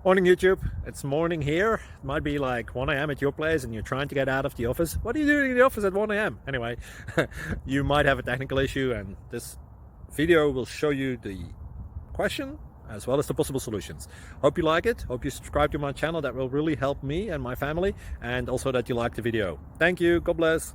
Morning YouTube, it's morning here. It might be like 1 a.m. at your place and you're trying to get out of the office. What are you doing in the office at 1 a.m.? Anyway, you might have a technical issue and this video will show you the question as well as the possible solutions. Hope you like it, hope you subscribe to my channel. That will really help me and my family, and also that you like the video. Thank you, God bless.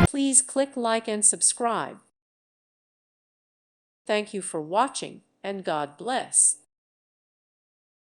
Please click like and subscribe. Thank you for watching, and God bless.